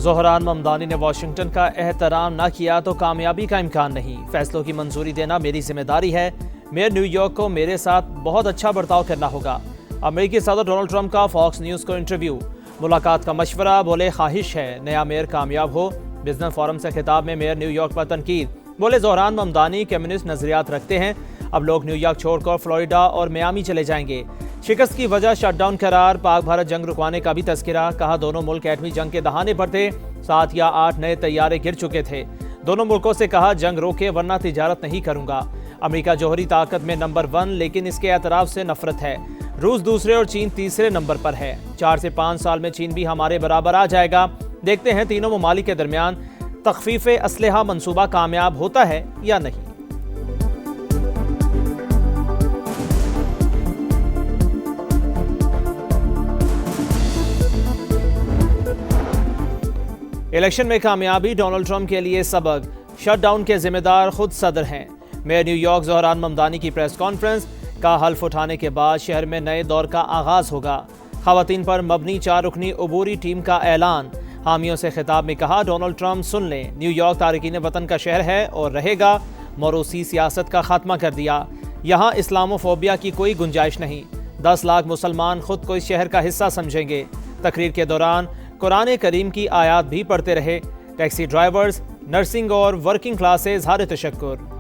ज़ोहरान ममदानी ने वाशिंगटन का एहतराम न किया तो कामयाबी का इम्कान नहीं। फैसलों की मंजूरी देना मेरी जिम्मेदारी है। मेयर न्यूयॉर्क को मेरे साथ बहुत अच्छा बर्ताव करना होगा। अमेरिकी सदर डोनाल्ड ट्रंप का फॉक्स न्यूज़ को इंटरव्यू। मुलाकात का मशवरा, बोले ख्वाहिश है नया मेयर कामयाब हो। बिजनेस फोरम से खिताब में मेयर न्यूयॉर्क पर तनकीद, बोले ज़ोहरान ममदानी कम्युनिस्ट नजरियात रखते हैं। अब लोग न्यूयॉर्क छोड़कर फ्लोरिडा और मियामी चले जाएंगे। शिकस्त की वजह शटडाउन करार, पाक भारत जंग रुकवाने का भी तस्करा। कहा दोनों मुल्क एटमी जंग के दहाने पर थे। 7 या 8 नए तैयारे गिर चुके थे। दोनों मुल्कों से कहा जंग रोके वरना तिजारत नहीं करूंगा। अमेरिका जौहरी ताकत में नंबर 1, लेकिन इसके एतराफ से नफरत है। रूस दूसरे और चीन तीसरे नंबर पर है। 4 से 5 साल में चीन भी हमारे बराबर आ जाएगा। देखते हैं तीनों ममालिक के दरमियान तख्फीफ असलहा मंसूबा कामयाब होता है या नहीं। इलेक्शन में कामयाबी डोनाल्ड ट्रंप के लिए सबक, शटडाउन के जिम्मेदार खुद सदर हैं। मेयर न्यूयॉर्क ज़ोहरान ममदानी की प्रेस कॉन्फ्रेंस का हल्फ उठाने के बाद शहर में नए दौर का आगाज होगा। खवातीन पर मबनी 4 रुकनी अबूरी टीम का ऐलान। हामियों से खिताब में कहा डोनाल्ड ट्रंप सुन लें, न्यूयॉर्क तारकीन वतन का शहर है और रहेगा। मोरूसी सियासत का खात्मा कर दिया। यहाँ इस्लामोफोबिया की कोई गुंजाइश नहीं। 10 लाख मुसलमान खुद को इस शहर का हिस्सा समझेंगे। तकरीर के दौरान कुरान करीम की आयात भी पढ़ते रहे। टैक्सी ड्राइवर्स, नर्सिंग और वर्किंग क्लास से इज़हार तशक्कुर।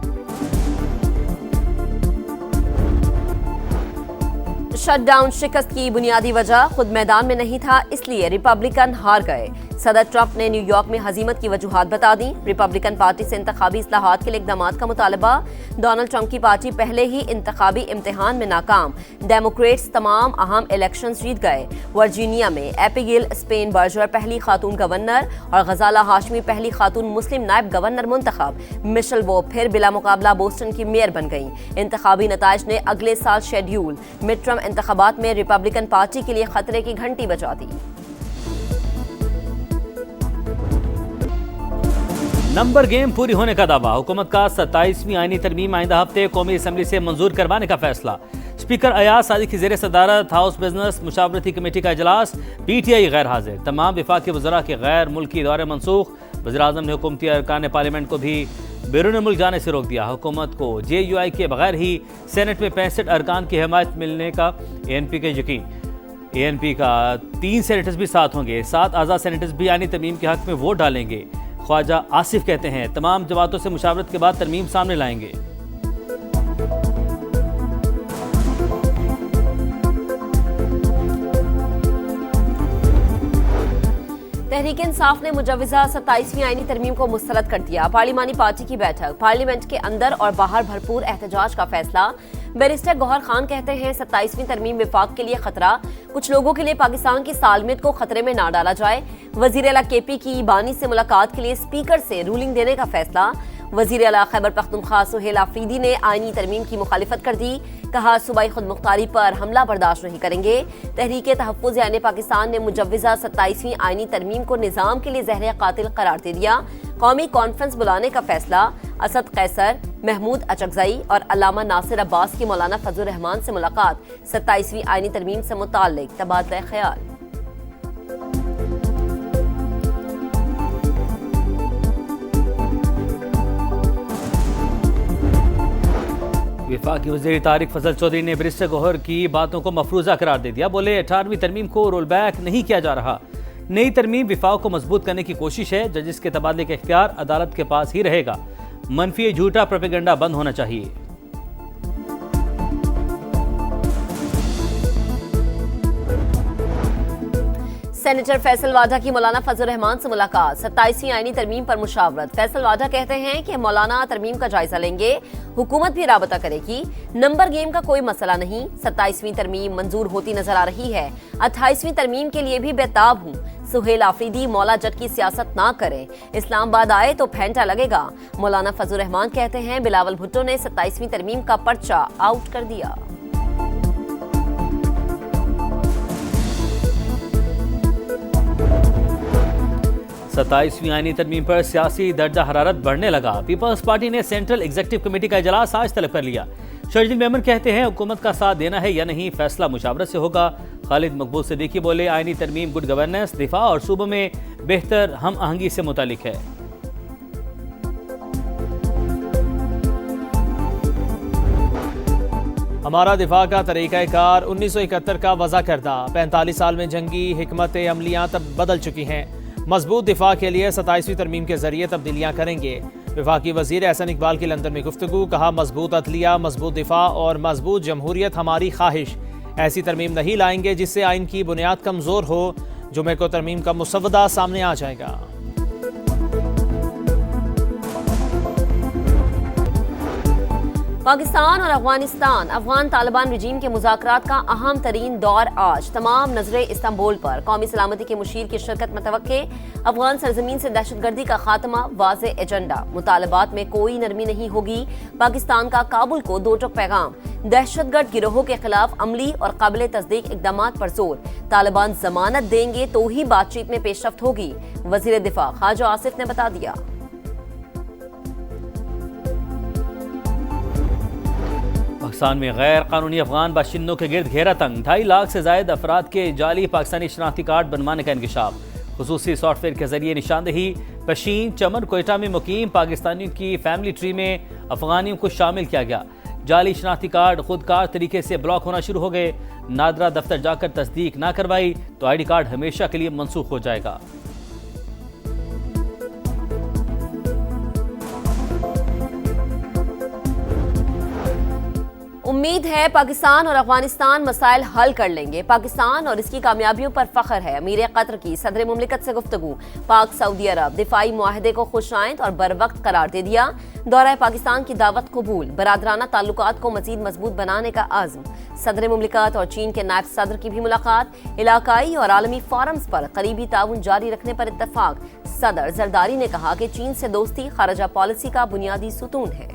शटडाउन शिकस्त की बुनियादी वजह खुद मैदान में नहीं था, इसलिए रिपब्लिकन हार गए। सदर ट्रंप ने न्यूयॉर्क में हजीमत की वजूहात बता दी। रिपब्लिकन पार्टी से इंतखाबी इस्लाहात के लिए इक़दामात का मुतालबा। डोनाल्ड ट्रंप की पार्टी पहले ही इंतखाबी इम्तिहान में नाकाम। डेमोक्रेट्स तमाम अहम इलेक्शंस जीत गए। वर्जीनिया में एपिगिल स्पेन बर्जर पहली खातून गवर्नर और गजाला हाशमी पहली खातून मुस्लिम नायब गवर्नर मुंतखब। मिशेल वो फिर बिला मुकाबला बोस्टन की मेयर बन गई। इंतखाबी नताइज ने अगले साल शेड्यूल मिड टर्म इंतखाबात में रिपब्लिकन पार्टी के लिए खतरे की घंटी बजा दी। नंबर गेम पूरी होने का दावा। हुकूमत का 27वीं आईनी तरमीम आइंदा हफ्ते कौमी असम्बली से मंजूर करवाने का फैसला। स्पीकर अयाज सादिक की ज़ेर सदारत हाउस बिजनेस मुशावरती कमेटी का इजलास। PTI गैर हाजिर। तमाम विफाकी वज़रा के गैर मुल्की दौरे मनसूख। वज़ीर-ए-आज़म ने हुकूमती अरकान पार्लियामेंट को भी बैरून मुल्क जाने से रोक दिया। हुकूमत को JUI के बगैर ही सेनेट में 65 अरकान की हिमायत मिलने का ANP का यकीन। ANP का 3 सेनेटर्स भी साथ होंगे। 7 आज़ाद सेनेटर्स भी आईनी तरमीम के हक में वोट डालेंगे। ख्वाजा आसिफ कहते हैं तमाम जमातों से मुशावरत के बाद तरमीम सामने लाएंगे। तहरीक इंसाफ ने मुजव्वज़ा 27वीं आईनी तरमीम को मुस्तरद कर दिया। पार्लिमानी पार्टी की बैठक, पार्लियामेंट के अंदर और बाहर भरपूर एहतजाज का फैसला। बैरिस्टर गौहर खान कहते हैं 27वीं तरमीम विफाक के लिए खतरा। कुछ लोगों के लिए पाकिस्तान की सालमियत को खतरे में ना डाला जाए। वजीर आला KP की बानी से मुलाकात के लिए स्पीकर से रूलिंग देने का फैसला। वजीर आला खैबर पख्तूनख्वा सुहेल आफरीदी ने आईनी तरमीम की मुखालिफत कर दी। कहा सूबाई खुद मुख्तारी पर हमला बर्दाश्त नहीं करेंगे। तहरीक तहफ़्फ़ुज़ यानी पाकिस्तान ने मुजव्वज़ा 27वीं आईनी तरमीम को निज़ाम के लिए ज़हर कातिल करार दे दिया। कौमी कॉन्फ्रेंस बुलाने का फैसला। असद कैसर, महमूद अचकज़ई और अल्लामा नासिर अब्बास की मौलाना फजलुर रहमान से मुलाकात। 27वीं आईनी तरमीम से मुताल्लिक़ तबादला ख्याल। वफाकी वज़ीर तारिक फजल चौधरी ने बैरिस्टर गौहर की बातों को मफरूज़ा करार दे दिया। बोले 18वीं तरमीम को रोल बैक नहीं किया जा रहा। नई तरमीम विफाक को मजबूत करने की कोशिश है। जजिस के तबादले का इख्तियार अदालत के पास ही रहेगा। मनफी झूठा प्रोपेगेंडा बंद होना चाहिए। सेनेटर फैसल वाडा की मौलाना फजलुर रहमान से मुलाकात। 27वीं आईनी तरमीम पर मुशावरत। फैसल वाडा कहते हैं कि मौलाना तरमीम का जायजा लेंगे। हुकूमत भी राबता करेगी। नंबर गेम का कोई मसला नहीं। 27वीं तरमीम मंजूर होती नजर आ रही है। 28वीं तरमीम के लिए भी बेताब हूँ। सुहेल आफरीदी मौला जट की सियासत ना करें। इस्लामाबाद आए तो फेंटा लगेगा। मौलाना फजलुर रहमान कहते हैं बिलावल भुट्टो ने 27वीं तरमीम का पर्चा आउट कर दिया। 27वीं आईनी तरमीम पर सियासी दर्जा हरारत बढ़ने लगा। पीपल्स पार्टी ने सेंट्रल एग्जीक्यूटिव कमेटी का इजलास आज तलब कर लिया। शर्जील मेमन कहते हैं हुकूमत का साथ देना है या नहीं फैसला मुशावरत से होगा। खालिद मकबूल सिद्दीकी बोले, आईनी तरमीम गुड गवर्नेंस, दिफा और सूबों में बेहतर हम आहंगी से मुतालिक है। हमारा दिफा का तरीक़ाकार 1971 का वज़ा करदा 45 साल में जंगी हिकमत अमलियाँ तब बदल चुकी हैं। मजबूत दिफा के लिए 27वीं तरमीम के जरिए तब्दीलियाँ करेंगे। वफाकी वज़ीर एहसन इकबाल की लंदन में गुफ्तगू, कहा मजबूत अदलिया, मजबूत दिफा और मजबूत जमहूरियत हमारी ख्वाहिश। ऐसी तरमीम नहीं लाएंगे जिससे आइन की बुनियाद कमज़ोर हो। जुमे को तरमीम का मुसवदा सामने आ जाएगा। पाकिस्तान और अफगानिस्तान अफगान तालिबान रजीम के मुज़ाकरात का अहम तरीन दौर आज। तमाम नजरें इस्तांबुल पर। कौमी सलामती के मुशीर की शिरकत मतवक्के। अफगान सरजमीन से दहशतगर्दी का खात्मा वाज़े एजेंडा। मुतालबात में कोई नरमी नहीं होगी। पाकिस्तान का काबुल को दो टुक पैगाम। दहशतगर्द गिरोहों के खिलाफ अमली और काबिल तस्दीक इकदाम पर जोर। तालिबान जमानत देंगे तो ही बातचीत में पेशरफ्त होगी। वजीर दिफा ख्वाजा आसिफ ने बता दिया। पाकिस्तान में गैर कानूनी अफगान बाशिंदों के गिर्द घेरा तंग। 2.5 लाख से जायद अफराद के जाली पाकिस्तानी शनाख्ती कार्ड बनवाने का इंकशाफ। खुसूसी सॉफ्टवेयर के जरिए निशानदही। पशीन, चमन, कोयटा में मुकीम पाकिस्तानियों की फैमिली ट्री में अफगानियों को शामिल किया गया। जाली शनाख्ती कार्ड खुदकार तरीके से ब्लॉक होना शुरू हो गए। नादरा दफ्तर जाकर तस्दीक ना करवाई तो ID कार्ड हमेशा के लिए मनसूख हो जाएगा। उम्मीद है पाकिस्तान और अफगानिस्तान मसाइल हल कर लेंगे। पाकिस्तान और इसकी कामयाबियों पर फख्र है। अमीर कतर की सदर मुमलिकत से गुफ्तगू। पाक सऊदी अरब दिफाई मुआहदे को खुशाइंद और बरवक्त करार दे दिया। दौरा पाकिस्तान की दावत कबूल। बरादराना ताल्लुकात को मजीद मजबूत बनाने का आज़म। सदर मुमलिकत और चीन के नायब सदर की भी मुलाकात। इलाकाई और आलमी फोरम्स पर करीबी ताउन जारी रखने पर इत्तफाक। सदर जरदारी ने कहा कि चीन से दोस्ती खारजा पॉलिसी का बुनियादी सुतून है।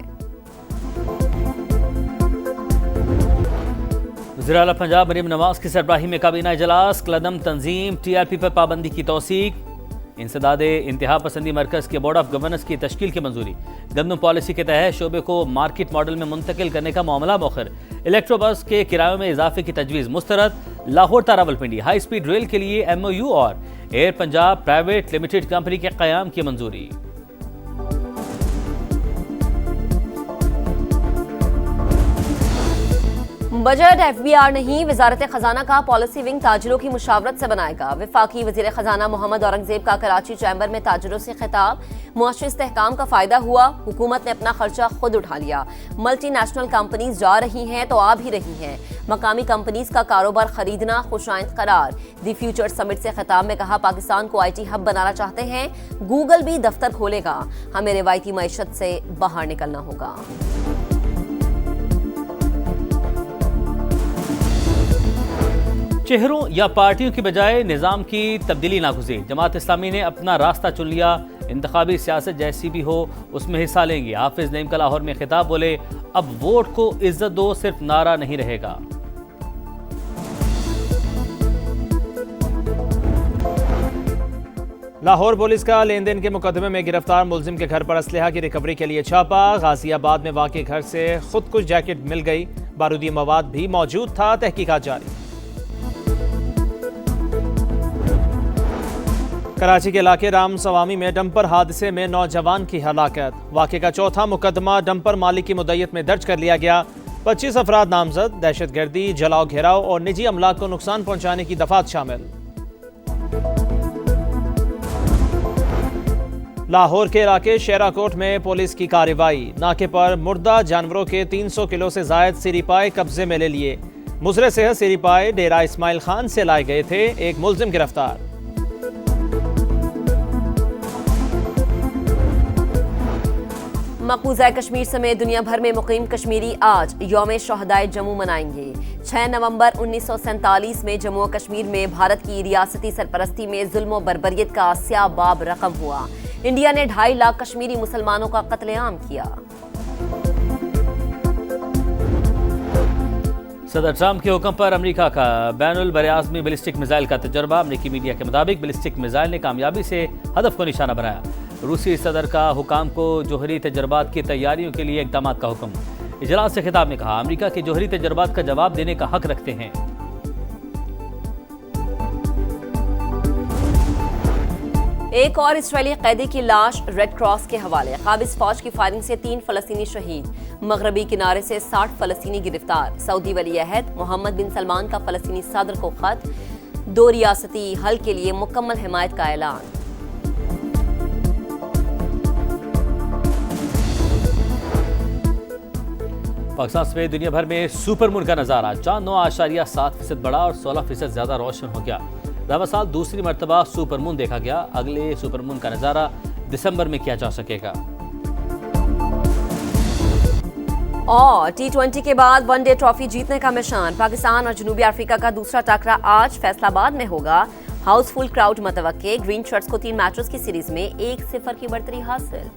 वज़ीर-ए-आला पंजाब मरीम नवाज की सरबराही में काबीना इजलास। कलदम तंजीम TRP पर पाबंदी की तौसीक। इंसदादे इंतहा पसंदी मरकज़ के बोर्ड ऑफ गवर्नेंस की तश्कील की मंजूरी। गंदम पॉलिसी के तहत शोबे को मार्केट मॉडल में मुंतकिल करने का मामला मौखर। इलेक्ट्रो बस के किरायों में इजाफे की तजवीज़ मुस्तरद। लाहौर ता रावलपिंडी हाई स्पीड रेल के लिए MOU और air Punjab private limited company के क़याम की मंजूरी। बजट FBR नहीं, वजारत खजाना का पॉलिसी विंग ताजरों की मुशावरत से बनाएगा। वफाकी वजीर खजाना मोहम्मद औरंगजेब का कराची चैम्बर में ताजरों से खिताब। मुआशी इस्तेहकाम का फायदा हुआ, हुकूमत ने अपना खर्चा खुद उठा लिया। मल्टीनेशनल कंपनीज जा रही हैं तो आ भी रही हैं। मकामी कंपनीज का कारोबार खरीदना खुशाइंद करार। दी फ्यूचर समिट से खिताब में कहा, पाकिस्तान को IT हब बनाना चाहते हैं, गूगल भी दफ्तर खोलेगा। हमें रिवायती मईशत से बाहर निकलना होगा। चेहरों या पार्टियों की बजाय निज़ाम की तब्दीली नागुज़ीर। जमात इस्लामी ने अपना रास्ता चुन लिया। इंतखाबी सियासत जैसी भी हो उसमें हिस्सा लेंगे। हाफिज नईम का लाहौर में खिताब, बोले अब वोट को इज्जत दो सिर्फ नारा नहीं रहेगा। लाहौर पुलिस का लेन देन के मुकदमे में गिरफ्तार मुलजिम के घर पर असलहा की रिकवरी के लिए छापा। गाजियाबाद में वाक़े घर से खुदकुश जैकेट मिल गई। बारूदी मवाद भी मौजूद था। तहकीकात जारी। कराची के इलाके राम सवामी में डंपर हादसे में नौजवान की हलाकत। वाक़े का चौथा मुकदमा डंपर मालिक की मुद्दत में दर्ज कर लिया गया। 25 अफराद नामजद। दहशतगर्दी, जलाओ घेराव और निजी अमलाक को नुकसान पहुंचाने की दफात शामिल। लाहौर के इलाके शेराकोट में पुलिस की कार्रवाई। नाके पर मुर्दा जानवरों के 300 किलो से जायद सिरीपाए कब्जे में ले लिए। मुजरे सेहत सिरीपाए डेरा इस्माइल खान से लाए गए थे। एक मुलजिम गिरफ्तार। मकबूजा कश्मीर समेत दुनिया भर में मुकीम कश्मीरी आज यौम शहदाए जम्मू मनाएंगे। 6 नवंबर 1947 में जम्मू और कश्मीर में भारत की रियासती सरपरस्ती में जुल्म और बर्बरियत का स्याबाब रकम हुआ। इंडिया ने 2.5 लाख कश्मीरी मुसलमानों का कत्लेआम किया। सदर ट्रंप के हुक्म पर अमेरिका का बैनुल बरआज़मी बैलिस्टिक मिसाइल का तजर्बा। अमेरिकी मीडिया के मुताबिक बैलिस्टिक मिसाइल ने कामयाबी से हदफ को निशाना बनाया। रूसी सदर का हुकाम को जोहरी तजर्बात की तैयारियों के लिए इक़दाम का हुक्म। इजलास से खिताब में कहा, अमेरिका के जोहरी तजर्बात का जवाब देने का हक रखते हैं। एक और इस्राएली कैदी की लाश रेड क्रॉस के हवाले। काबिज फौज की फायरिंग से 3 फलस्तीनी शहीद। मगरबी किनारे से 60 फलस्तीनी गिरफ्तार। सऊदी वली अहद मोहम्मद बिन सलमान का फलस्तीनी सदर को खत। 2 रियासती हल के लिए मुकम्मल हिमायत का ऐलान। पाकिस्तान समेत दुनिया भर में सुपर मून का नजारा। चांद 9.7% बढ़ा और 16% ज्यादा रोशन हो गया। रवा साल दूसरी मरतबा सुपर मून देखा गया। अगले सुपर मून का नजारा दिसंबर में किया जा सकेगा। और T20 के बाद वनडे ट्रॉफी जीतने का मिशन। पाकिस्तान और जनूबी अफ्रीका का दूसरा टकरा आज फैसलाबाद में होगा। हाउसफुल क्राउड मतवक्के। ग्रीन शर्ट्स को 3 मैचेस की सीरीज में 1-0 की बढ़तरी हासिल।